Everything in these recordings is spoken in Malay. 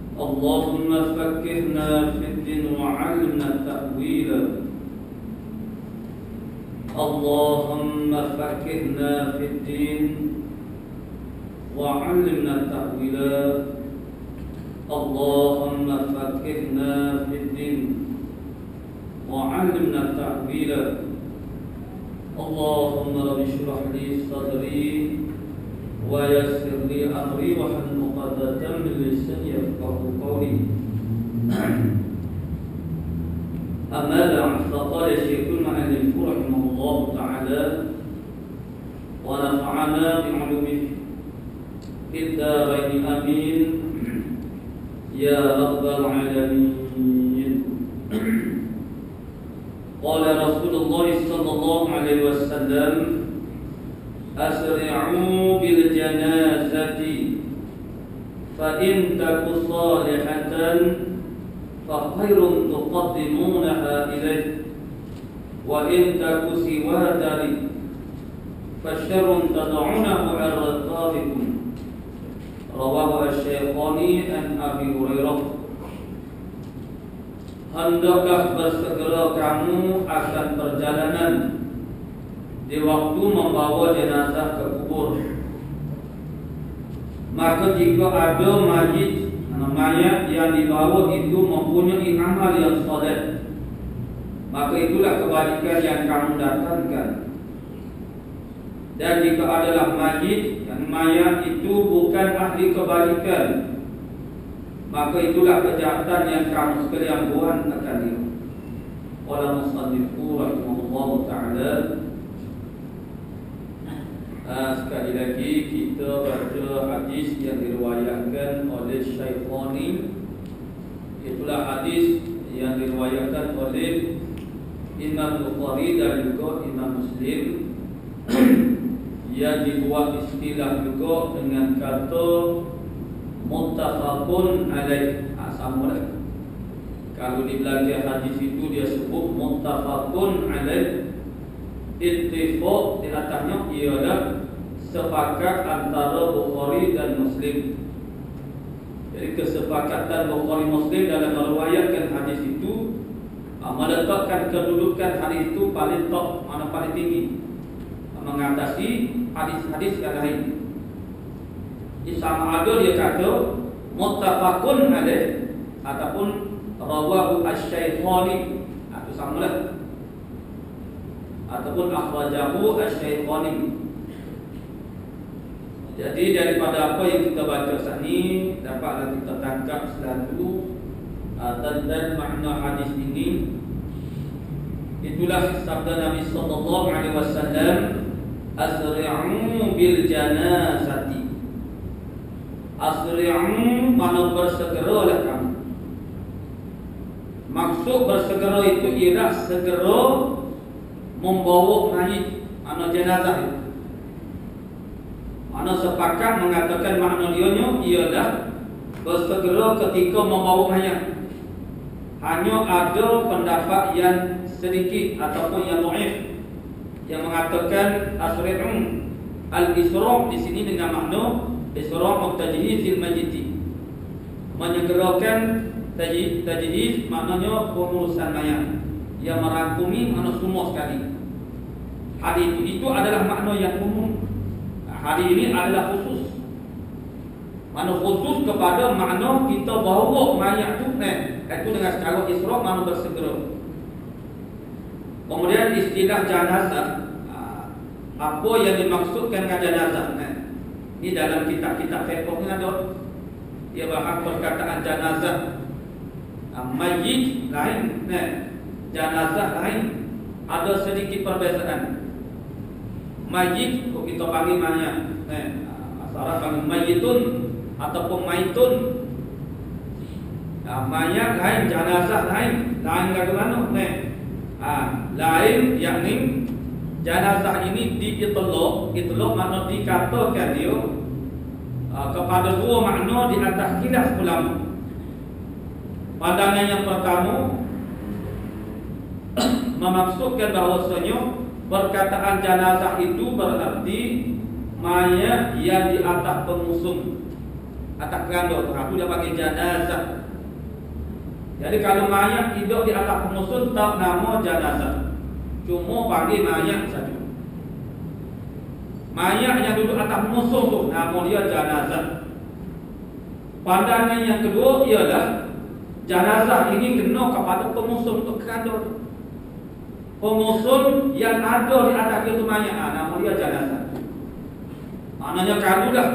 اللهم فقهنا في الدين وعلمنا التأويل. اللهم فقهنا في الدين وعلمنا التأويل. اللهم فقهنا في الدين وعلمنا التأويل. اللهم رب اشرح لي صدري ويسر لي أمري واحلل عقدة من لساني يفقهوا قولي. أما بعد، فقال الشيخ المؤلف رحمه الله تعالى ونفعنا بعلومه في الدارين آمين يا رب العالمين. قال رسول الله صلى الله عليه وسلم أسرعوا بالجنازة فإن تك صالحة فخير تقدمونها إليه وإن تك سوى ذلك فشر تدعونه عن رقابكم. رواه الشيخان عن أبي هريرة. Hendaklah bersegera kamu akan perjalanan di waktu membawa jenazah ke kubur. Maka jika ada mayat yang dibawa itu mempunyai amal yang soleh, maka itulah kebajikan yang kamu datangkan. Dan jika adalah mayat itu bukan ahli kebajikan, maka itulah kejahatan yang kamu sekalian buat akan dia. Qala musannifu rahimahullahu ta'ala. Sekali lagi kita baca hadis yang diriwayatkan oleh Syaikhani. Itulah hadis yang diriwayatkan oleh Imam Bukhari dan juga Imam Muslim, yang dibuat istilah juga dengan kata muttafaqun alaih. Sama lah. Kalau di belakang hadis itu dia sebut muttafaqun alaih, ittifaq di atasnya ialah sepakat antara Bukhari dan Muslim. Jadi kesepakatan Bukhari Muslim dalam meriwayatkan hadis itu meletakkan kedudukan hadis itu paling top, paling tinggi, mengatasi hadis-hadis yang lain. Sama ada dia kata muttafaqun alaih ataupun rawahu asy-Syaikhani, atau samalah, ataupun akhrajahu asy-Syaikhani. Jadi daripada apa yang kita baca saat ini dapatlah kita tangkap satu tentang makna hadis ini. Itulah sabda Nabi sallallahu alaihi wasallam, asri'u bil janazati. Asri'u mana bersegeralah kamu. Maksud bersegera itu ialah segera membawa mayit, jenazah itu. Mana sepakat mengatakan makna dia ialah bersegera ketika membawa mayat. Hanya ada pendapat yang sedikit ataupun yang dhaif yang mengatakan asri'u al-isra' di sini dengan makna isra' tajhizil mayyit. Menyegerakan tajhiz maknanya pengurusan mayat, yang merangkumi makna semua sekali. Hari itu adalah makna yang umum. Hari ini adalah khusus. Makna khusus kepada makna kita bawa mayat tu itu dengan secara isra' makna bersegera. Kemudian istilah janazah, apa yang dimaksudkan dengan janazah? Ini dalam kitab-kitab fiqh ni ada. Dia bahas perkataan janazah. Mayyit lain, janazah lain. Ada sedikit perbezaan. Mayyit kita panggil mayat, asal panggil mayyitun ataupun maitun. Mayat lain, janazah lain bagaimana? Lain yakni janazah ini diitlaq makna dikatakan dia kepada dua makna di atas khilaf ulama. Pandangan yang pertama memaksudkan bahawasanya perkataan janazah itu berarti mayat yang di atas pengusung, atas keranda, aku dia panggil janazah. Jadi kalau mayat hidup di atas pengusung tak nama janazah, cuma panggil mayat saja. Mayat yang duduk atas pengusung tu nama dia janazah. Pandangan yang kedua ialah janazah ini kena kepada pengusung tu keranda. Pengusung yang ada di atas itu mayat, nama dia janazah. Maknanya kalau dah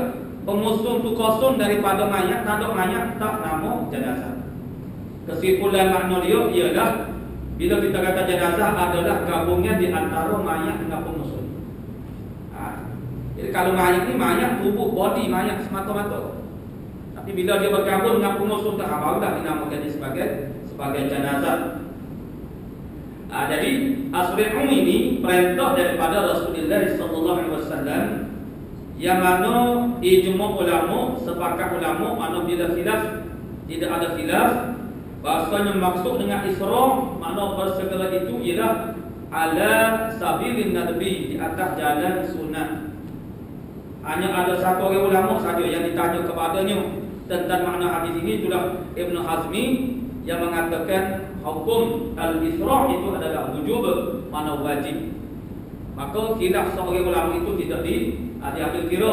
pengusung tu kosong daripada mayat, tak ada mayat, tak nama janazah. Kesimpulan makna dia ialah bila kita kata jenazah adalah gabungan di antara mayat dengan pengusung. Jadi kalau mayat ni mayat tubuh body mayat semata-mata. Tapi bila dia bergabung dengan pengusung tak barulah dinamakan dia sebagai jenazah. Jadi asri'u ini perintah daripada Rasulullah sallallahu alaihi wasallam yang mana ijma' ulama, sepakat ulama, mana bila khilaf tidak ada khilaf. Bahasanya maksud dengan isra' makna bersegera itu ialah ala sabilin nadbi, di atas jalan sunat. Hanya ada satu orang ulama saja yang ditanya kepadanya tentang makna hadis ini, itulah Ibn Hazmi yang mengatakan hukum al-isra' itu adalah wujub, makna wajib. Maka khilaf seorang ulama itu tidak diambil kira.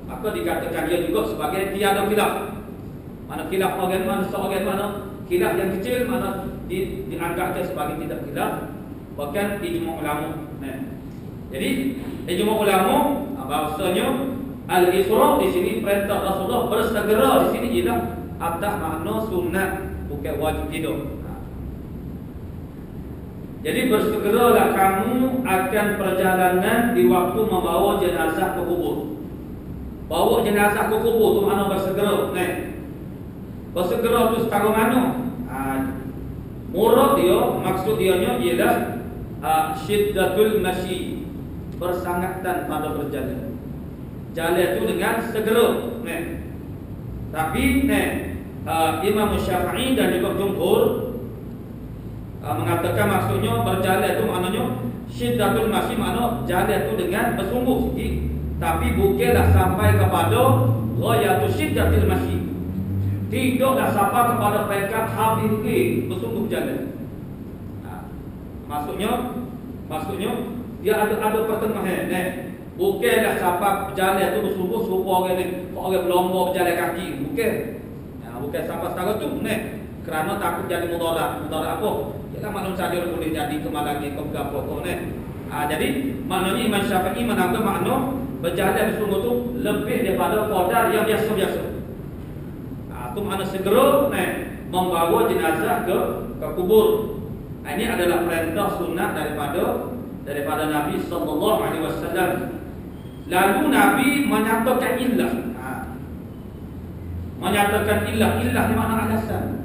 Maka dikatakan dia juga sebagai tiada khilaf. Mana khilaf orang mana seorang mana khilaf yang kecil mana dianggapnya sebagai tidak khilaf, bahkan ijma' ulama. Jadi ijma' ulama bahasanya al-isra' di sini perintah Rasulullah bersegera di sini ialah atas makna sunat, bukan wajib hidup. Jadi bersegeralah kamu akan perjalanan di waktu membawa jenazah ke kubur. Bawa jenazah ke kubur tu makna bersegera. Bersegera tu sekarang mana? Murad dia, maksud dia ialah syiddatul masyi, bersangatan pada berjalan. Jalan itu dengan segera. Tapi Imam Syafi'i dan juga jumhur mengatakan maksudnya berjalan itu maknanya syiddatul masyi, makna jalan itu dengan bersungguh sikit, tapi bukanlah sampai kepada ghayatul syiddatul masyi. Tidaklah sampai kepada peringkat habis bersungguh jalan. Maksudnya dia ada pertengahan. Bukanlah sampai jalan itu bersungguh serupa orang berlomba berjalan kaki. Bukan sampai setara tu. Kerana takut jadi mudarat. Mudarat apa? Ialah maklum saja boleh jadi kemalangan ke apa-apa. Jadi maknanya Imam Syafi'i menangkap makna berjalan bersungguh tu lebih daripada qadar yang biasa-biasa. Itu makna segera membawa jenazah ke kubur. Ini adalah perintah sunat daripada Nabi sallallahu alaihi wasallam. Lalu Nabi menyatakan illah. Menyatakan illah ni makna alasan.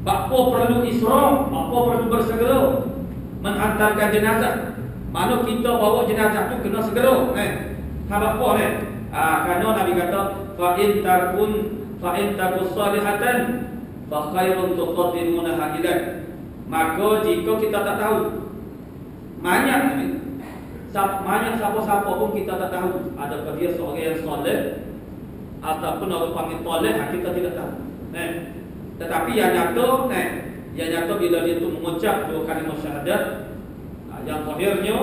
Apa perlu isra', apa perlu bersegera menghantarkan jenazah. Mana kita bawa jenazah tu kena segera. Sebab apa? Kerana Nabi kata fa in takun salihatan fa khairun tuqaddimunaha ilaih. Maka jika kita tak tahu banyak siapa-siapa pun kita tak tahu adakah dia seorang yang soleh ataupun orang panggil toleh, kita tidak tahu. Tetapi yang nyata bila dia tu mengucap dua kalimah syahadat, yang zahirnya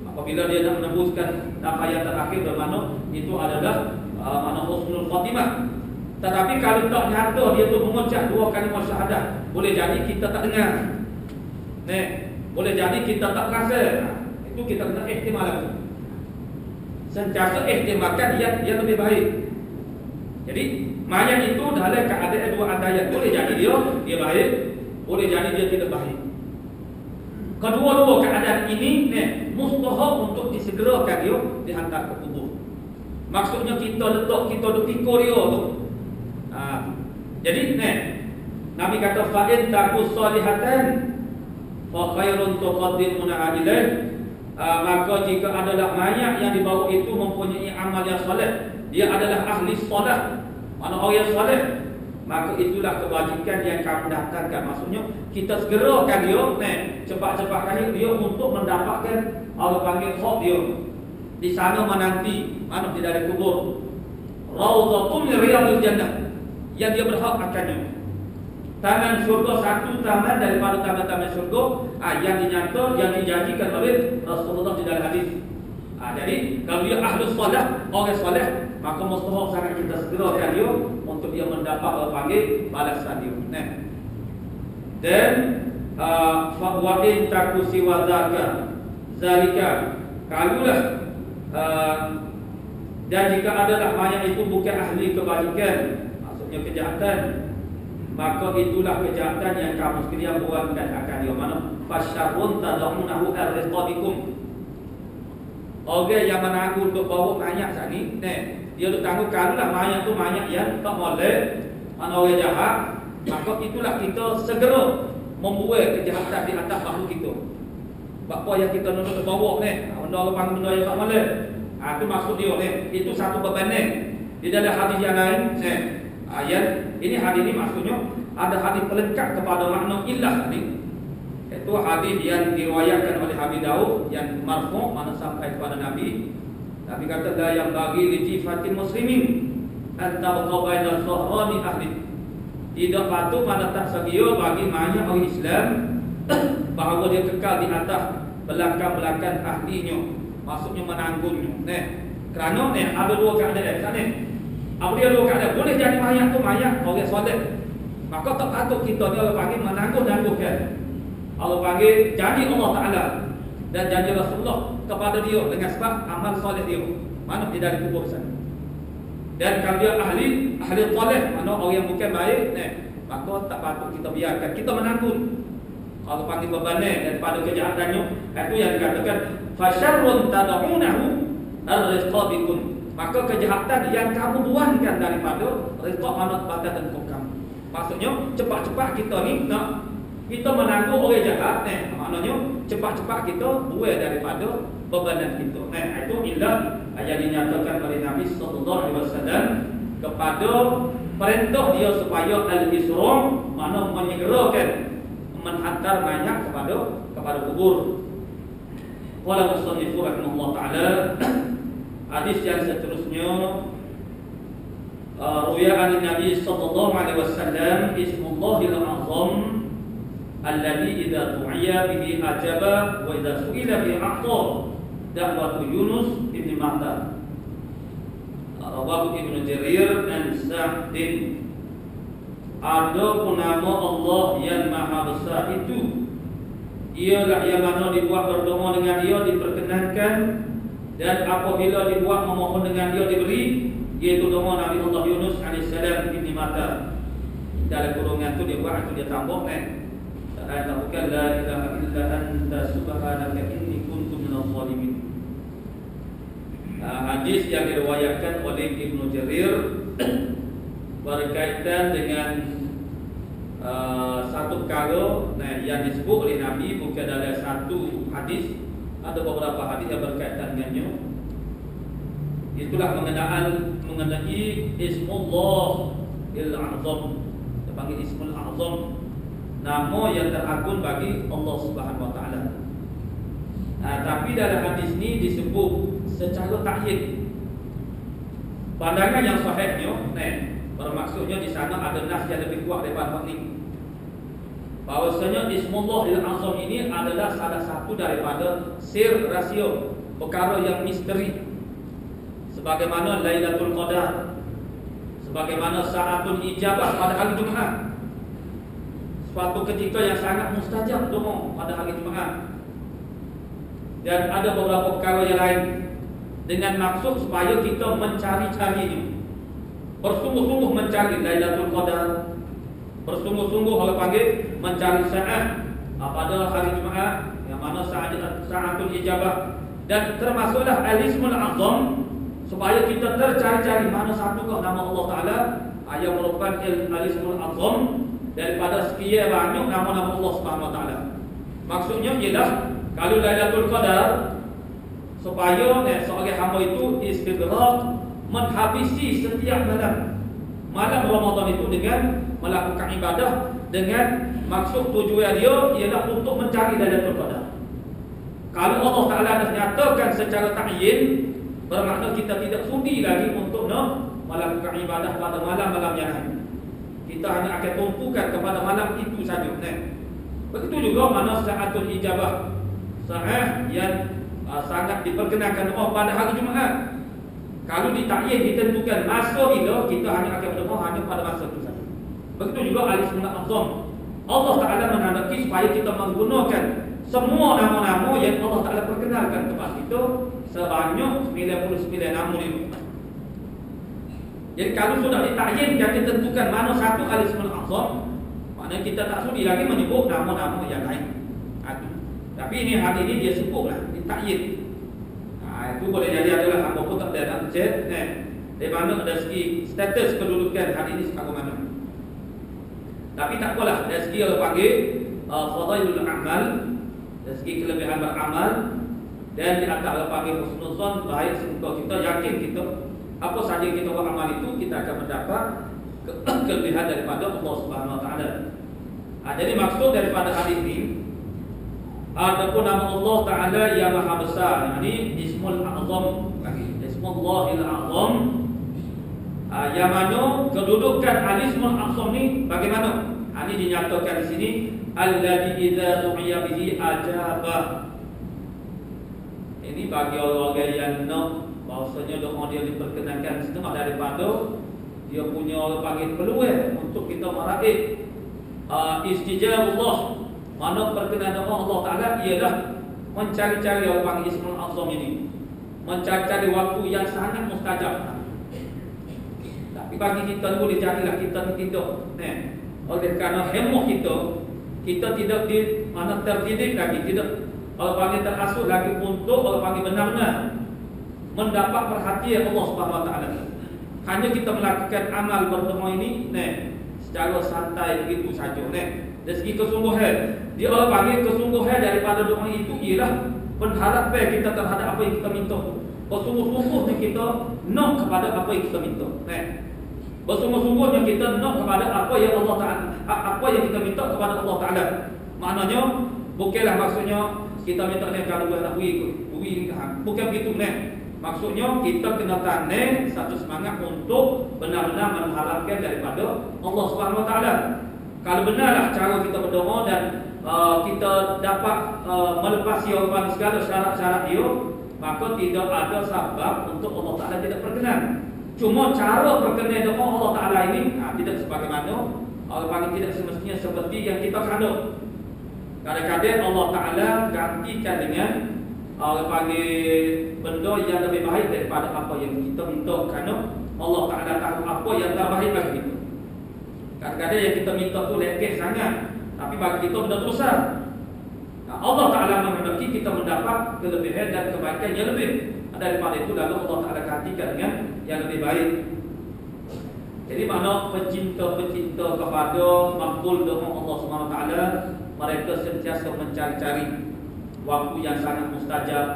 apabila dia nak menembuskan ayat terakhir bermakna itu adalah makna husnul khatimah. Tetapi kalau tak nyata dia tu mengucap dua kalimah syahadat, boleh jadi kita tak dengar. Boleh jadi kita tak rasa. Itu kita kena ihtimalkan. Sentiasa ihtimalkan yang lebih baik. Jadi mayat itu dalam keadaan dua andaian. Boleh jadi dia baik, boleh jadi dia tidak baik. Kedua-dua keadaan ini mustahil untuk disegerakan dia dihantar ke kubur. Maksudnya kita letak, kita duk pikir dia tu. Jadi Nabi kata fa in takus salihatan fa khairun tuqaddimunaha ilaih. Maka jika adalah mayat yang dibawa itu mempunyai amal yang soleh, dia adalah ahli solat, mana orang yang soleh, maka itulah kebajikan yang kamu datangkan. Maksudnya kita segerakan dia, cepat-cepatkan dia untuk mendapatkan Allah panggil hak dia di sana menanti, mana di dalam kubur. Raudhatun min riyadil jannah, yang dia berhak akannya. Taman syurga, satu taman daripada taman-taman syurga yang dinyata, yang dijanjikan oleh Rasulullah di dalam hadis. Jadi kalau dia ahlus solat, orang soleh, maka mustahil sangat kita segerakan dia untuk dia mendapat panggil balasan dia. Dan wa in takusi wa zalika, kalulah dan jika adalah mayat itu bukan ahli kebajikan, maksudnya kejahatan, maka itulah kejahatan yang kamu sekalian buat dan akan dia mana fasyarun tad'unahu ar-riqabikum. Orang yang menanggung untuk bawa mayat saat ni, dia duk tanggung kalulah mayat tu mayat yang tak boleh, mana orang jahat, maka itulah kita segera membuat kejahatan di atas bahu kita. Apa yang kita nak bawa benda orang panggil benda yang tak boleh. Itu maksud dia itu satu beban di dalam hadis yang lain. Ayat ini hadis ini maksudnya ada hadis pelengkap kepada makna ilah ni. Itu hadis yang diriwayatkan oleh Abi Daud yang marfu' mana sampai kepada Nabi. Nabi kata la yang bagi li jifatil muslimin an tabqa bainal sahrani ahli. Tidak patut mana tak sedia bagi banyak orang Islam bahawa dia kekal di atas belakang-belakang ahlinya, maksudnya menanggungnya. Kerana ada dua keadaan kat ni. Apabila dua keadaan, boleh jadi mayat tu mayat orang soleh, maka tak patut kita ni Allah panggil menanggung-nanggungkan. Allah panggil janji Allah Ta'ala dan janji Rasulullah kepada dia dengan sebab amal soleh dia, mana dia dari kubur sana. Dan kalau dia ahli soleh, mana orang yang bukan baik, maka tak patut kita biarkan, kita menanggung. Allah panggil beban daripada kejahatannya. Itu yang dikatakan fasyarrun tad'unahu ar-riqabikum. Maka kejahatan yang kamu buangkan daripada riqab, mana badan dan kamu. Maksudnya cepat-cepat kita ni nak kita menanggung orang jahat, maknanya cepat-cepat kita buang daripada bebanan kita. Itu ilah yang dinyatakan oleh Nabi sallallahu alaihi wasallam kepada perintah dia supaya al-isra, mana menyegerakan menghantar mayat kepada kubur. Qala musannif rahimahullah taala, hadis yang seterusnya ruya an Nabi sallallahu alaihi wasallam ismullahil azam alladhi idza du'iya bihi ajaba wa idza su'ila bihi a'ta, da'watu Yunus ibn Matta, rawahu Ibnu Jarir dan Sa'din. Ada pun nama Allah yang Maha Besar itu, ialah yang mana dibuat berdoa dengan dia diperkenankan, dan apabila dibuat memohon dengan dia diberi, iaitu doa Nabi Allah Yunus alaihissalam ibn Matta. Dalam kurungan tu dia buat, itu dia tambah tak bukan la ilaha illa anta subhanaka inni kuntu minadh dhalimin. Hadis yang diriwayatkan oleh Ibnu Jarir berkaitan dengan satu perkara yang disebut oleh Nabi, bukan ada satu hadis, ada beberapa hadis yang berkaitan dengannya. Itulah mengenai Ismullah Il-A'zam. Kita panggil Ismul A'zam, nama yang teragung bagi Allah Subhanahu wa taala. Tapi dalam hadis ini disebut secara takyid. Pandangan yang sahihnya, bermaksudnya di sana ada nas yang lebih kuat daripada ini. Bahwasanya Ismullah Il-Azam ini adalah salah satu daripada sir rahsia, perkara yang misteri. Sebagaimana Lailatul Qadar, sebagaimana Sa'atul Ijabah pada hari Jumaat, suatu ketika yang sangat mustajab doa pada hari Jumaat. Dan ada beberapa perkara yang lain dengan maksud supaya kita mencari-carinya, bersungguh-sungguh mencari Lailatul Qadar, bersungguh-sungguh orang panggil mencari saat pada hari Jumaat yang mana Sa'atul Ijabah. Dan termasuklah Al-Ismul A'zam, supaya kita tercari-cari mana satukah nama Allah Ta'ala yang merupakan Al-Ismul A'zam daripada sekian banyak nama-nama Allah Subhanahu wa taala. Maksudnya ialah kalau Lailatul Qadar, supaya seorang hamba itu istighraq, menghabisi setiap malam Ramadan itu dengan melakukan ibadah, dengan maksud tujuan dia ialah untuk mencari Lailatul Qadar. Kalau Allah Ta'ala dah nyatakan secara ta'yin, bermakna kita tidak sudi lagi untuk melakukan ibadah pada malam-malam yang lain. Kita hanya akan tumpukan kepada malam itu saja. Begitu juga mana Sa'atul Ijabah, saat yang sangat diperkenankan doa pada hari Jumaat. Kalau ditakyin, ditentukan masa bila, kita hanya akan berdoa hanya pada masa itu saja. Begitu juga Al-Ismul A'zam, Allah Ta'ala menghendaki supaya kita menggunakan semua nama-nama yang Allah Ta'ala perkenalkan kepada kita, sebanyak 99 nama itu. Jadi kalau sudah ditakyin, kita tentukan mana satu Al-Ismul A'zam, maknanya kita tak sudi lagi menyebut nama-nama yang lain. Tapi ini hari ini dia sebutlah, ditakyin. Itu boleh jadi adalah apa pun tak ada dalam chat. Dari mana dari segi status kedudukan hari ini sekarang mana. Tapi tak apalah, dari segi orang panggil fadailul amal, dari segi kelebihan beramal, dan di antara orang panggil husnuzan, baik semoga kita yakin kita apa saja kita beramal itu kita akan mendapat kelebihan daripada Allah Subhanahu wa taala. Jadi maksud daripada hadis ini, adapun nama Allah Ta'ala yang maha besar, ini Ismul A'zam lagi, Ismullahil A'zam, yang mana kedudukan Al-Ismul A'zam ni bagaimana? Ini dinyatakan di sini, alladzi idza du'iya bihi ajabah. Ini bagi orang-orang yang nak bahawasanya doa dia diperkenankan setengah daripada dia punya orang panggil peluang untuk kita meraih istijabah. Mana perkenan doa Allah Ta'ala ialah mencari-cari orang panggil Ismul A'zam ini, mencari-cari waktu yang sangat mustajab. Tapi bagi kita boleh jadilah kita tidak oleh kerana hemah kita tidak di mana terdidik lagi, tidak orang panggil terasuk lagi untuk orang panggil benar-benar mendapat perhatian Allah Subhanahu wa taala. Hanya kita melakukan amal berdoa ini secara santai begitu saja. Dari segi kesungguhan, dia orang panggil kesungguhan daripada doa itu ialah pengharapan kita terhadap apa yang kita minta. Bersungguh-sungguhnya kita nak kepada apa yang kita minta. Bersungguh-sungguhnya kita nak kepada apa yang Allah Ta'ala, apa yang kita minta kepada Allah Ta'ala. Maknanya bukanlah maksudnya kita minta kalau buat nak bui, bukan begitu. Maksudnya kita kena tanam satu semangat untuk benar-benar mengharapkan daripada Allah Subhanahu wa taala. Kalau benarlah cara kita berdoa dan kita dapat melepasi orang segala syarat-syarat dia, maka tidak ada sebab untuk Allah Ta'ala tidak berkenan. Cuma cara berkenan doa Allah Ta'ala ini tidak sebagaimana orang panggil, tidak semestinya seperti yang kita kandung. Kadang-kadang Allah Ta'ala gantikan dengan orang panggil benda yang lebih baik daripada apa yang kita minta, kerana Allah Ta'ala tahu apa yang terbaik bagi kita. Kadang-kadang yang kita minta tu lekeh sangat, tapi bagi kita benda besar. Allah Ta'ala menghendaki kita mendapat kelebihan dan kebaikan yang lebih daripada itu, lalu Allah Ta'ala gantikan dengan yang lebih baik. Jadi mana pecinta-pecinta kepada makbul doa Allah SWT, mereka sentiasa mencari-cari waktu yang sangat mustajab,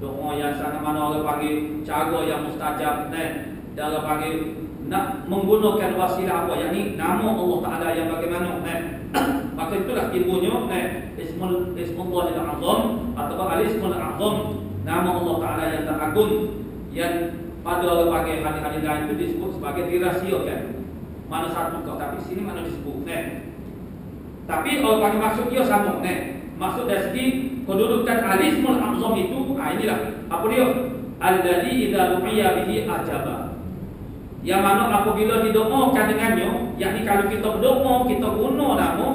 doa yang sangat mana orang panggil cara yang mustajab, dan orang panggil nak menggunakan wasilah apa, yakni nama Allah Taala yang bagaimana, maka itulah timbulnya Ismullahil Azam atau Al-Ismul Azam, nama Allah Taala yang teragung, yang pada orang panggil hadis-hadis lain itu disebut sebagai dirahsiakan. Mana satu kau, tapi sini mana disebut, tapi orang panggil maksud dia sama, maksud dari segi kedudukan Al-Ismul Azam itu, inilah apa dia? Alladzi idza du'iya bihi ajaba. Yang mana apabila didoakan dengannya, yakni kalau kita berdoa, kita guna nama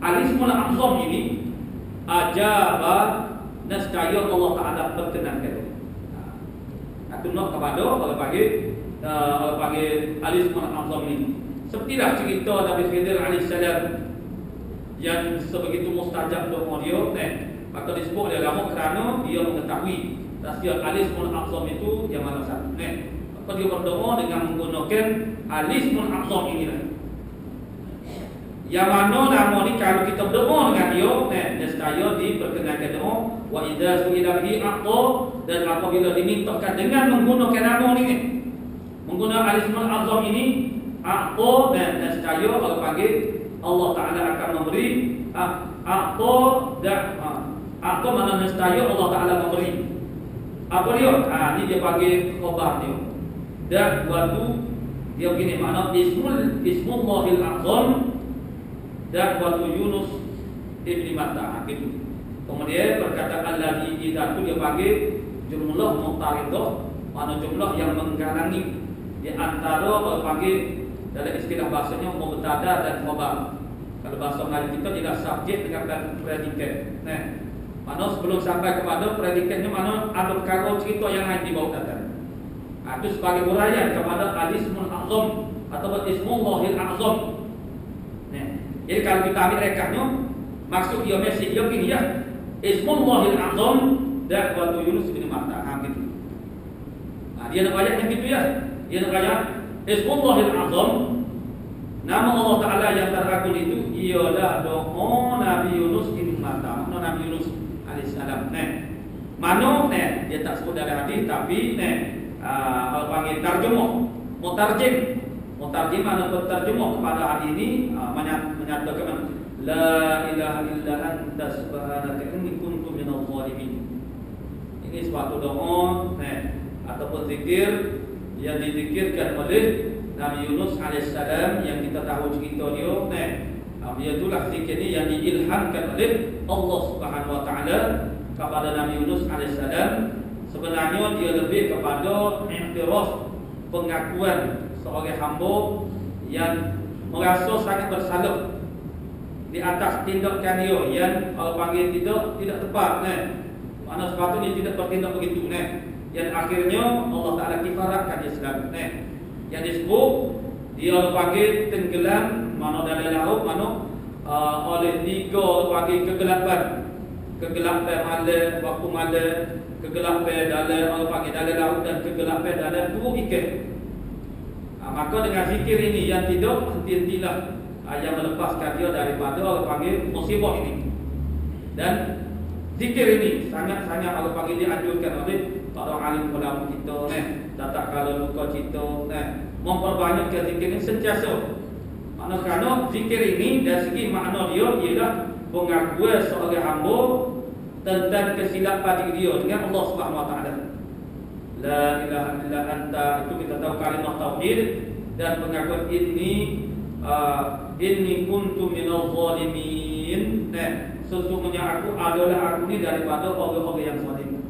Al-Ismul Azam ini, ajaba, nescaya Allah Taala berkenankan. Aku nak kepada orang panggil Al-Ismul Azam ini. Sepertilah cerita Nabi Khidir alaihissalam yang sebegitu mustajab doa dia, maka disebut oleh ulama kerana dia mengetahui rahsia Al-Ismul Azam itu yang mana satu. Maka dia berdoa dengan menggunakan Al-Ismul Azam inilah. Yang mana nama ni kalau kita berdoa dengan dia, nescaya diperkenankan doa. Wa idza su'ila bihi a'ta, dan apabila dimintakan dengan menggunakan nama ni, menggunakan Al-Ismul Azam ini, a'ta, dan nescaya Allah panggil Allah Taala akan memberi. A'ta dan a'ta mana nescaya Allah Taala memberi. Apa dia? Ni dia panggil khabar dia. Dan waktu dia begini, makna Ismullahil Azam dan waktu Yunus ibn Matta gitu. Kemudian perkataan lagi idza itu dia panggil jumlah muqtaridah, mana jumlah yang menggalangi di antara orang panggil dalam istilah bahasanya mubtada dan khabar. Kalau bahasa Melayu kita tidak subjek dengan predikat. Mana sebelum sampai kepada predikatnya, mana ada perkara cerita yang lain di bawah datang. Itu sebagai uraian kepada Al-Ismul Azam atau Ismullahil Azam. Jadi kalau kita ambil rekahnya, maksud dia mesej dia begini ya, Ismullahil Azam dan waktu Yunus bin Matta, gitu. Dia nak ayat yang gitu ya. Dia nak ayat Ismullahil Azam, nama Allah Taala yang teragung itu ialah doa Nabi Yunus bin Matta, Nabi Yunus alaihissalam. Mana dia tak sebut dalam hadis, tapi kalau panggil tarjumah, mutarjim. Mutarjim mana berterjemah kepada hadis ini, menyatakan la ilaha illa anta subhanaka inni kuntu minadh dhalimin. Ini suatu doa ataupun zikir yang dizikirkan oleh Nabi Yunus alaihissalam, yang kita tahu cerita dia. Dia itulah zikir ini yang diilhamkan oleh Allah Subhanahu wa taala kepada Nabi Yunus alaihissalam. Sebenarnya dia lebih kepada i'tiraf, pengakuan seorang hamba yang merasa sangat bersalah di atas tindakan dia yang kalau panggil tidak tepat, mana sepatutnya tidak bertindak begitu, yang akhirnya Allah Taala kifaratkan Islam, yang disebut dia panggil tenggelam mana dalam laut, mana oleh tiga panggil kegelapan malam, waktu malam, kegelapan dalam Allah panggil dalam laut, dan kegelapan dalam tubuh ikan. Maka dengan zikir ini yang tidak henti-hentilah yang melepaskan dia daripada Allah panggil musibah ini. Dan zikir ini sangat-sangat Allah panggil dianjurkan oleh para alim ulama kita, tak kalau luka cita, memperbanyakkan zikir ini sentiasa. Makna kerana zikir ini dari segi makna dia ialah pengakuan seorang hamba tentang kesilapan diri dia dengan Allah Subhanahu wa taala. La ilaha illa anta, itu kita tahu kalimah tauhid, dan pengakuan inni kuntu minadh dhalimin. Sesungguhnya aku ini daripada orang-orang yang zalim.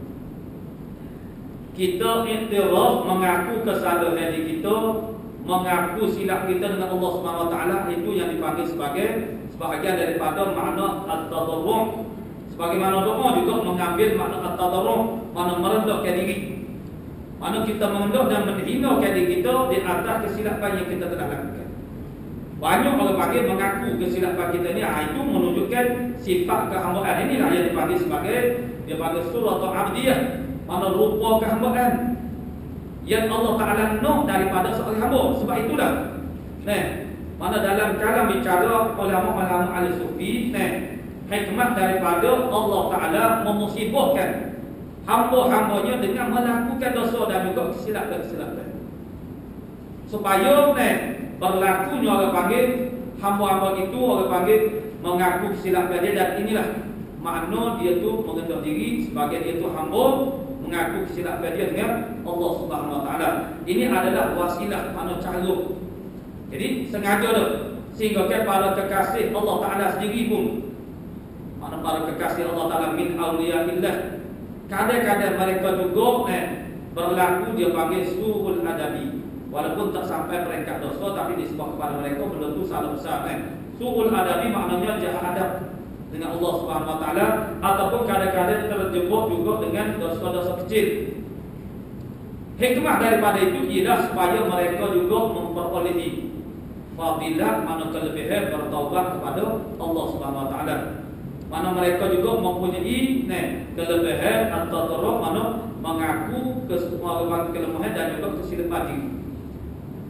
Kita iktiraf, mengaku kesalahan diri kita, mengaku silap kita dengan Allah Subhanahu wa taala, itu yang dipanggil sebagai sebahagian daripada makna at-tadarruh. Sebagaimana doa juga mengambil makna at-tadarruh, makna merendahkan diri. Mana kita mengendah dan menghinakan diri kita di atas kesilapan yang kita telah lakukan. Banyak orang panggil mengaku kesilapan kita ni, itu menunjukkan sifat kehambaan. Inilah yang dipanggil sebagai, dia panggil surah atau abdiyah, mana rupa kehambaan yang Allah Ta'ala nak daripada seorang hamba. Sebab itulah mana dalam kalam bicara ulama-ulama al-sufi, hikmah daripada Allah Ta'ala memusibahkan hamba-hambanya dengan melakukan dosa dan juga kesilapan-kesilapan. Supaya berlakunya orang panggil hamba-hamba itu orang panggil mengaku kesilapan dia, dan inilah makna dia tu mengenal diri sebagai dia tu hamba mengaku kesilapan dia dengan Allah Subhanahu Wa Taala. Ini adalah wasilah, makna cara. Jadi sengaja tu sehingga para kekasih Allah Taala sendiri pun, makna para kekasih Allah Taala min auliyaillah, kadang-kadang mereka juga berlaku dia panggil su'ul adabi. Walaupun tak sampai peringkat dosa, tapi disebut kepada mereka benda tu salah besar. Su'ul adabi maknanya jahat adab dengan Allah Subhanahu Wa Taala, ataupun kadang-kadang terjebak juga dengan dosa-dosa kecil. Hikmah daripada itu ialah supaya mereka juga memperolehi fadilah, mana kelebihan bertaubat kepada Allah Subhanahu Wa Taala. Mana mereka juga mempunyai kelebihan atau teruk mana mengaku kesemuaan kelemahan dan juga kesilapan diri.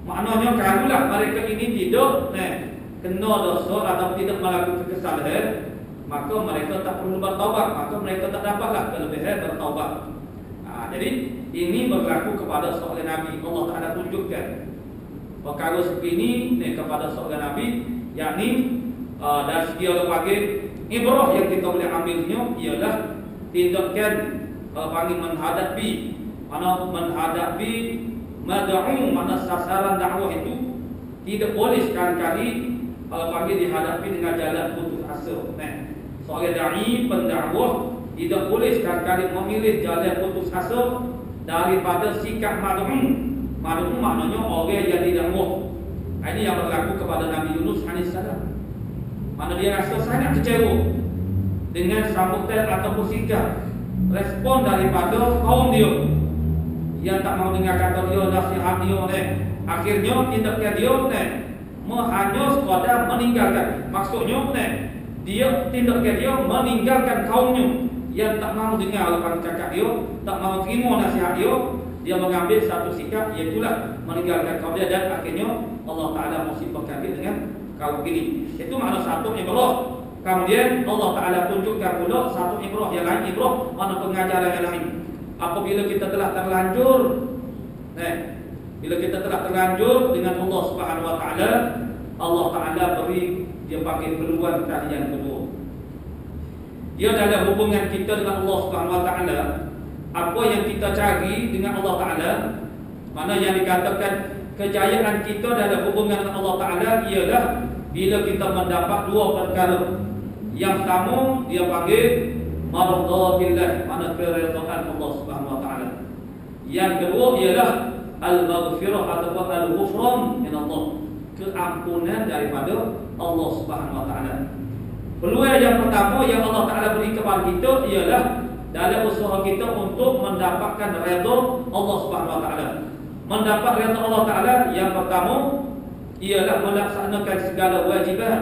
Maknanya kalaulah mereka ini tidak kena dosa atau tidak melakukan kesalahan, maka mereka tak perlu bertaubat, maka mereka tak dapatlah kelebihan bertaubat. Jadi ini berlaku kepada seorang Nabi. Allah Ta'ala tunjukkan perkara seperti ini kepada seorang Nabi, yakni dari segi berbagai ibrah yang kita boleh ambilnya ialah tindakan panggil menghadapi, mana menghadapi mad'u, mana sasaran dakwah itu tidak boleh sekali-kali panggil dihadapi dengan jalan putus asa. Seorang dai pendakwah tidak boleh sekali-kali memilih jalan putus asa daripada sikap mad'u. Mad'u maknanya orang yang didakwah. Ini yang berlaku kepada Nabi Yunus alaihissalam. Mana dia rasa sangat kecewa dengan sambutan ataupun sikap respon daripada kaum dia yang tak mau dengar kata dia, nasihat dia. Akhirnya tindakan dia hanya sekadar meninggalkan. Maksudnya dia tindakan dia meninggalkan kaumnya yang tak mau dengar apa cakap dia, tak mau terima nasihat dia. Dia mengambil satu sikap, iaitulah meninggalkan kaum dia, dan akhirnya Allah Ta'ala musibahkan dia dengan kaum ini. Itu makna satu ibrah. Kemudian Allah Ta'ala tunjukkan pula satu ibrah yang lain, ibrah mana pengajaran yang lain. Apabila kita telah terlanjur bila kita telah terlanjur dengan Allah Subhanahu Wa Ta'ala, Allah Ta'ala beri dia panggil peluang kali yang kedua. Dia dalam hubungan kita dengan Allah Subhanahu Wa Ta'ala, apa yang kita cari dengan Allah Ta'ala, mana yang dikatakan kejayaan kita dalam hubungan dengan Allah Ta'ala ialah bila kita mendapat dua perkara. Yang pertama dia panggil mardatillah, mana keridhaan Allah Subhanahu Wa Ta'ala. Yang kedua ialah al-maghfirah ataupun al-ghufran min Allah, keampunan daripada Allah Subhanahu Wa Ta'ala. Peluang yang pertama yang Allah Ta'ala beri kepada kita ialah dalam usaha kita untuk mendapatkan redha Allah Subhanahu Wa Ta'ala. Mendapat redha Allah Ta'ala yang pertama ialah melaksanakan segala wajibat.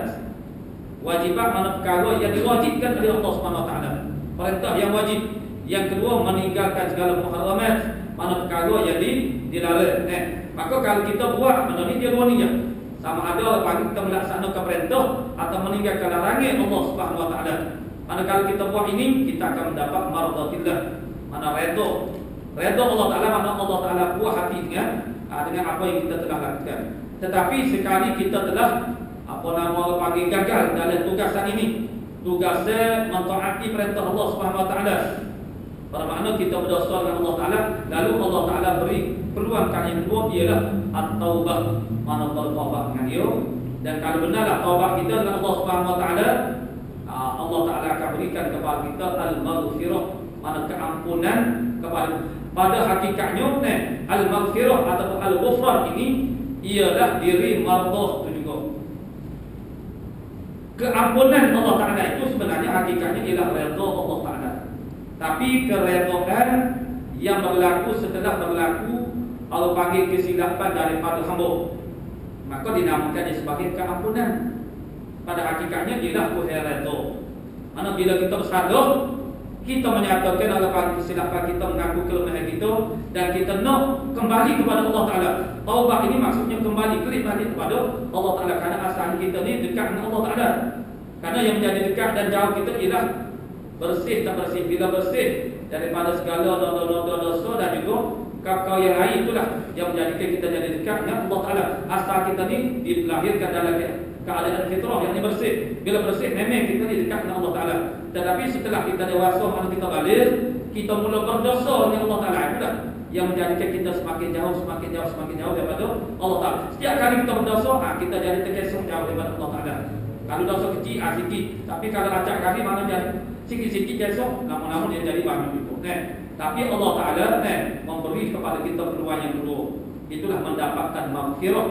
Wajibat mana perkara yang diwajibkan oleh Allah Subhanahu Wa Ta'ala, perintah yang wajib. Yang kedua meninggalkan segala muharramat, mana perkara yang dilarang. Maka kalau kita buat benda ni, dia dua ni je. Sama ada kita melaksanakan perintah atau meninggalkan larangan Allah Subhanahu Wa Ta'ala. Mana kalau kita buat ini, kita akan mendapat mardatillah, mana redha. Redha Allah Ta'ala, mana Allah Ta'ala puas hati dengan apa yang kita telah lakukan. Tetapi sekali kita telah panggil gagal dalam tugasan ini, tugasnya mentaati perintah Allah Subhanahu Wa Ta'ala, bermakna kita berdosa dengan Allah Ta'ala, lalu Allah Ta'ala beri peluang kali yang kedua ialah at-taubah, mana bertaubat dengan dia. Dan kalau benarlah taubat kita dengan Allah Subhanahu Wa Ta'ala, Allah Ta'ala akan berikan kepada kita al-maghfirah, mana keampunan kepada. Pada hakikatnya al-maghfirah atau al-ghufran ini ialah diri mardah itu juga. Keampunan Allah Ta'ala itu sebenarnya hakikatnya ialah redha Allah Ta'ala. Tapi keredaan yang berlaku setelah berlaku Allah panggil kesilapan daripada hamba, maka dinamakannya sebagai keampunan. Pada hakikatnya ialah redha. Mana bila kita bersalah, kita menyatakan apa kesilapan kita, mengaku kelemahan kita, dan kita nak kembali kepada Allah Ta'ala. Taubat ini maksudnya kembali balik kepada Allah Ta'ala, kerana asal kita ni dekat dengan Allah Ta'ala. Kerana yang menjadi dekat dan jauh kita ialah bersih tak bersih. Bila bersih, daripada segala noda-noda dosa dan juga kau yang lain. Itulah yang menjadikan kita jadi dekat dengan Allah Ta'ala. Asal kita ni dilahirkan dalam keadaan fitrah yang bersih. Bila bersih memang kita ni dekat dengan Allah Ta'ala. Tetapi setelah kita dewasa, mana kita balik, kita mula berdosa dengan Allah Ta'ala. Itulah yang menjadikan kita semakin jauh daripada Allah Ta'ala. Setiap kali kita berdosa, kita jadi terkesong jauh daripada Allah Ta'ala. Kalau dosa kecil, sikit. Tapi kalau acak kali, mana jadi sikit-sikit kesong, lama-lama dia jadi banyak itu. Tapi Allah Ta'ala memberi kepada kita peluang yang kedua. Itulah mendapatkan maghfirah,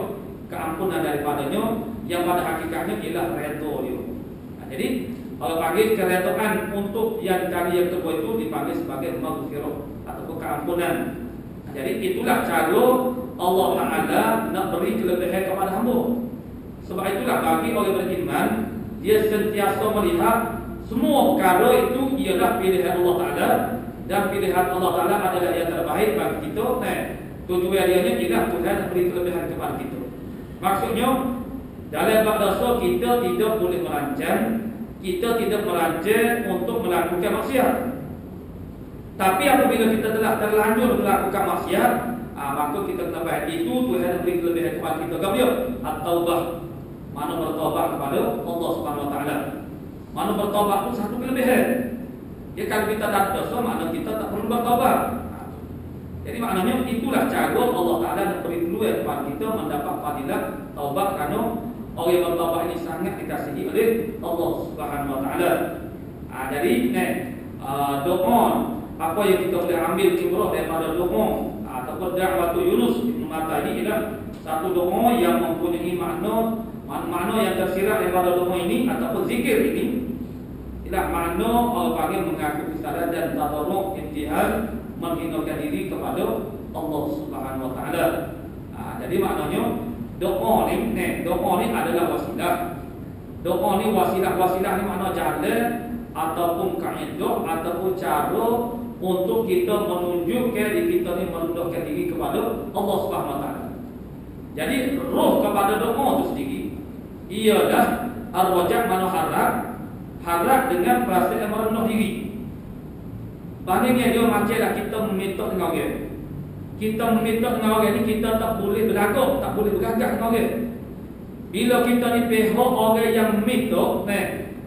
keampunan daripadanya, yang pada hakikatnya ialah redha dia. Jadi kalau panggil keredaan untuk yang kali yang kedua itu dipanggil sebagai maghfirah ataupun keampunan. Jadi itulah cara Allah Ta'ala nak beri kelebihan kepada hamba. Sebab itulah bagi orang beriman, dia sentiasa melihat semua perkara itu ialah pilihan Allah Ta'ala, dan pilihan Allah Ta'ala adalah yang terbaik bagi kita. Tujuan dia ialah Tuhan beri kelebihan kepada kita. Maksudnya dalam bab dosa kita tidak boleh merancang, kita tidak merancang untuk melakukan maksiat. Tapi apabila kita telah terlanjur melakukan maksiat, maka kita kena baik itu Tuhan beri kelebihan kepada kita. Gambar at-taubah, mana bertaubat kepada Allah Subhanahu Wa Taala. Mana bertaubat itu satu kelebihan. Ya, kalau kita tak dosa, makna kita tak perlu bertaubat. Jadi maknanya itulah cara Allah Ta'ala nak beri peluang kepada kita mendapat fadilah taubat, kerana orang yang bertaubat ini sangat dikasihi oleh Allah Subhanahu Wa Taala. Jadi doa apa yang kita boleh ambil ibrah daripada doa ataupun da'watu Yunus bin Matta ini ialah satu doa yang mempunyai makna yang tersirat daripada doa ini ataupun zikir ini. Ialah makna orang panggil mengaku kesalahan dan tadarruk intihal, menghinakan diri kepada Allah Subhanahu Wa Taala. Jadi maknanya doa ni adalah wasilah. Doa ni wasilah ni makna jalan ataupun kaedah ataupun cara untuk kita menunjukkan diri kita ni merendahkan diri kepada Allah Subhanahu Wa Taala. Jadi roh kepada doa itu sendiri ialah ar-raja' mana harap dengan perasaan merendah diri. Bandingnya dia macamlah kita meminta dengan orang. Kita meminta dengan orang ni kita tak boleh berlagak, tak boleh bergagak dengan orang. Bila kita ni pihak orang yang meminta,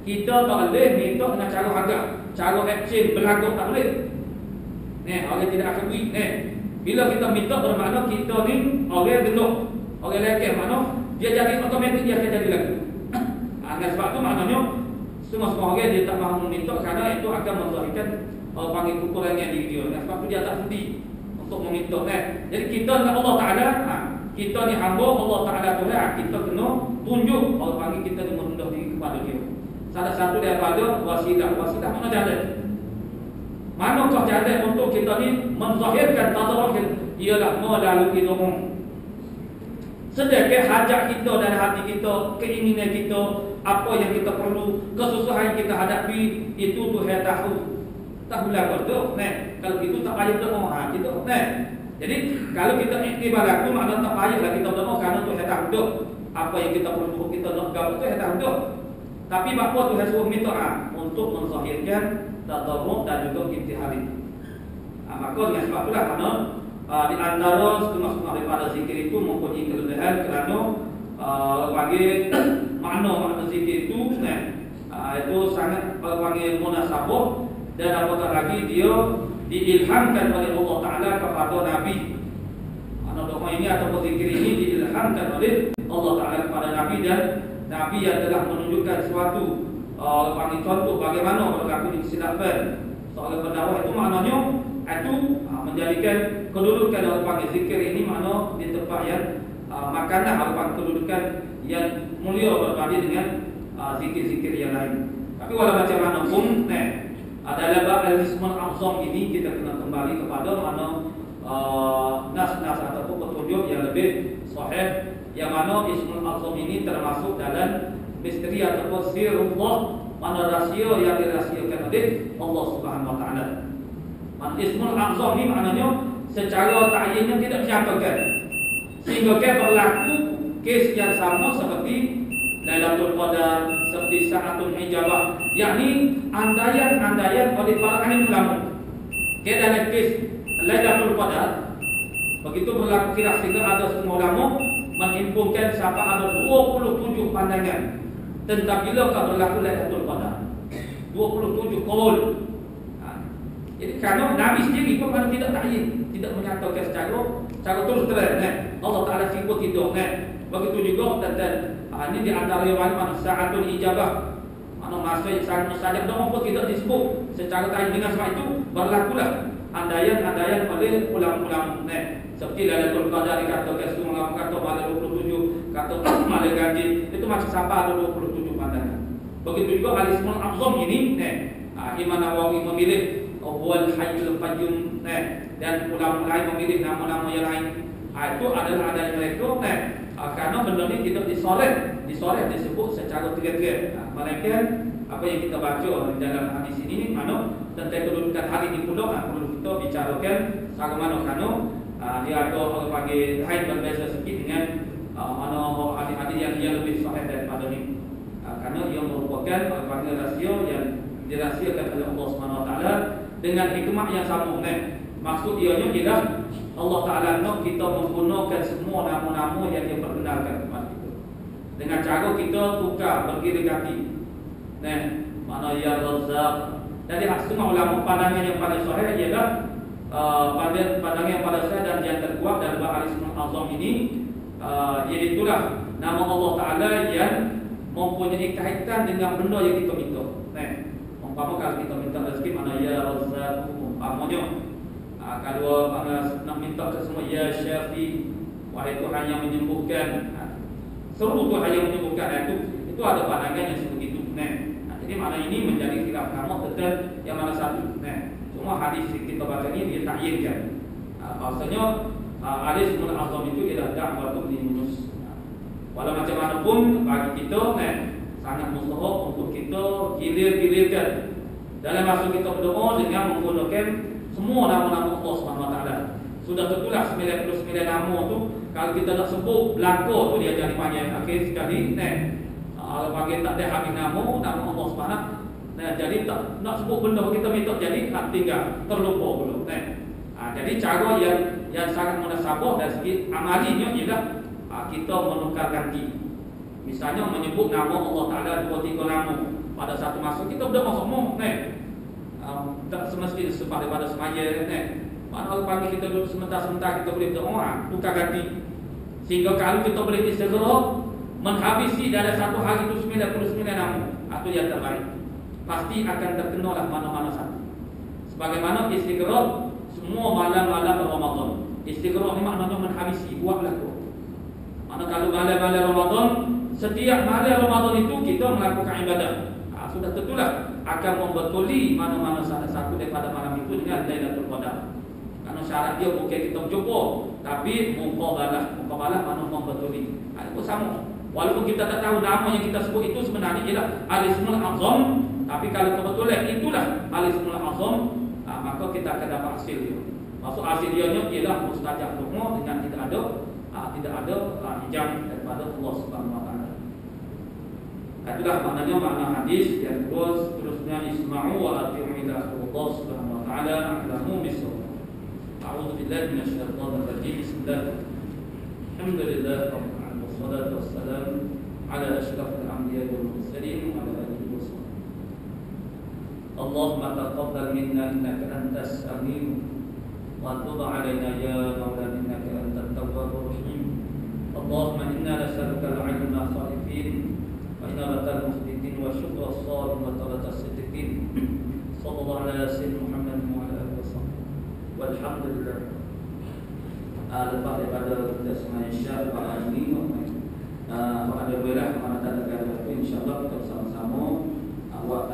kita tak boleh minta dengan cara agak, cara action berlagak tak boleh. Orang tidak akan duit. Bila kita minta bermakna kita ni orang gendut, orang lekeh, makna dia jadi otomatik dia akan jadi lagu. Sebab tu maknanya semua orang dia tak mahu meminta kerana itu akan menzahirkan panggil kekurangan diri dia. Sebab tu dia tak sudi untuk meminta. Jadi kita dengan Allah Ta'ala, kita ni hamba Allah Ta'ala Tuhan, kita kena tunjuk orang panggil kita ni merendah diri kepada dia. Salah satu daripada wasilah mana jalan? Manakah jalan untuk kita ni menzahirkan tadarruk ialah melalui doa. Sedekah hajat kita dalam hati kita, keinginan kita, apa yang kita perlu, kesusahan yang kita hadapi, itu Tuhan tahu. Tahulah betul. Kalau itu tak payah doa kita. Jadi kalau kita iktibar aku, makna tak payahlah kita doa kerana Tuhan tahu apa yang kita perlu, kita nak gaul Tuhan tahu. Tapi apa Tuhan suruh minta untuk menzahirkan tadarruk dan juga intihal itu. Maka dengan sebab itulah kerana di antara setengah-setengah daripada zikir itu mempunyai kelebihan kerana panggil makna zikir itu itu sangat panggil munasabah, dan apatah lagi dia diilhamkan oleh Allah Ta'ala kepada Nabi. Doa ini atau zikir ini diilhamkan oleh Allah Ta'ala kepada Nabi, dan Nabi yang telah menunjukkan suatu panggil contoh bagaimana berlaku di kesilapan seorang pendakwah. Itu maknanya itu menjadikan kedudukan orang panggil zikir ini makna di tempat yang makanan orang panggil kedudukan yang mulia berbanding dengan zikir-zikir yang lain. Tapi walau macam mana pun dalam bab al-ismul azam ini kita kena kembali kepada mana nas-nas ataupun petunjuk yang lebih sahih, yang mana ismul azam ini termasuk dalam misteri ataupun sirullah, mana rahsia yang dirahsiakan oleh Allah Subhanahu Wa Taala. Ismul azam ini maknanya secara ta'yinnya tidak dicatatkan, sehingga berlaku kes yang sama seperti Lailatul Qadar, seperti Sa'atul Hijabah, yakni andaian-andaian oleh para alim ulama. dalam kes Lailatul Qadar begitu berlaku khilaf sehingga ada semua ulama menghimpunkan siapa ada 27 pandangan tentang bilakah berlaku Lailatul Qadar. 27 qaul. Jadi kerana Nabi sendiri pun mana tidak takyin, tidak menyatakan secara terus terang Allah Taala sebut itu begitu juga tentang ini di antara riwayat mana sa'atul ijabah, mana masa yang sangat mustajab doa pun tidak disebut secara takyin. Dengan sebab itu berlakulah andaian oleh ulama-ulama seperti Lailatul Qadar dikatakan semua kata malam 27, kata malam ganjil itu macam siapa ada 27 pandangan. Begitu juga Al-Ismul A'zam ini Imam Nawawi memilih Huwal Hayyul Qayyum dan ulama lain memilih nama-nama yang lain. Itu adalah adanya mereka karena benda ini tidak disorot disebut secara terang-terang. Melainkan apa yang kita baca dalam hadis ini mana tentang kedudukan hari ini pula perlu kita bicarakan bagaimana kerana dia ada orang panggil lain berbeza sikit dengan mana hadis-hadis yang lebih sahih daripada ini. Kerana ia merupakan orang panggil rahsia yang dirahsiakan oleh Allah Subhanahu Wa Taala dengan hikmah yang sama. Maksud ianya ialah Allah Taala nak kita menggunakan semua nama-nama yang dia perkenalkan kepada kita dengan cara kita tukar bergiring ganti. Mana ya Razzaq. Jadi semua ulama pandangan yang paling sahih ialah pandangan yang paling sahih dan yang terkuat dalam Al-Ismul A'zam ini iaitu itulah nama Allah Taala yang mempunyai kaitan dengan benda yang kita minta. Umpama kalau kita minta rezeki mana ya Razzaq umpamanya. Kalau nak minta ke semua ya Syafi, wahai Tuhan yang menyembuhkan, seluruh Tuhan yang menyembuhkan itu ada pandangan yang seperti itu. Jadi mana ini menjadi khilaf nama tentang yang mana satu. Cuma hadis kita baca ini dia takyinkan. Bahasanya Al-Ismul A'zam itu ialah da'watul Yunus. Walau macam mana pun bagi kita sangat mustahab untuk kita gilir-gilirkan dalam masa kita berdoa dengan menggunakan semua nama-nama Allah Subhanahu Wa Taala. Sudah tentulah 99 nama tu kalau kita nak sebut belaka tu dia jadi panjang. Akhir sekali kalau panggil tak ada habis nama Allah Subhanahu. Jadi tak nak sebut benda kita minta jadi tinggal terlupa dulu. Jadi cara yang sangat munasabah dari segi amalinya ialah kita menukar ganti. Misalnya menyebut nama Allah Taala 2-3 nama pada satu masa kita berdoa semua tak semestinya sebab daripada semaya mana pagi kita duduk sebentar-sebentar kita boleh berdoa tukar ganti sehingga kalau kita boleh segera menghabisi dalam satu hari itu 99 nama atau yang terbaik pasti akan terkenalah mana-mana satu. Sebagaimana istighraq semua malam-malam Ramadan. Istighraq ni maknanya menghabisi buatlah tu. Mana kalau malam-malam Ramadan setiap malam Ramadan itu kita melakukan ibadah. Sudah tentulah akan membetuli mana-mana salah satu daripada malam itu dengan Lailatul Qadar. Karena syarat dia bukan kita berjumpa, tapi muqabalah mana membetuli. Itu sama. Walaupun kita tak tahu nama yang kita sebut itu sebenarnya ialah Al-Ismul A'zam, tapi kalau kebetulan itulah Al-Ismul A'zam, maka kita akan dapat hasil dia. Maksud hasil dia ialah mustajab doa dengan tidak ada hijab daripada Allah Subhanahu Wa Taala. Itulah maknanya makna hadis yang terusnya isma'u wa ati'u ila Allah Subhanahu Wa Taala a'lamu bis-shawab. A'udzu billahi minasyaitonir rajim. Bismillah. Alhamdulillah rabbil alamin wassalatu wassalamu ala asyrafil anbiya'i wal mursalin wa ala alihi washabbihi. Allahumma taqabbal minna innaka antas samiu wa tub 'alaina ya maulana innaka antat tawwabur rahim. Allahumma inna nas'aluka al-'ilma khalifin وإنابة المخبتين وشكر الصالح وطلة الصديقين صلى الله على سيدنا محمد وعلى آله وصحبه والحمد لله. Lepas daripada kita semua insya Allah ini pada belah mana tak ada insya Allah kita bersama-sama waktu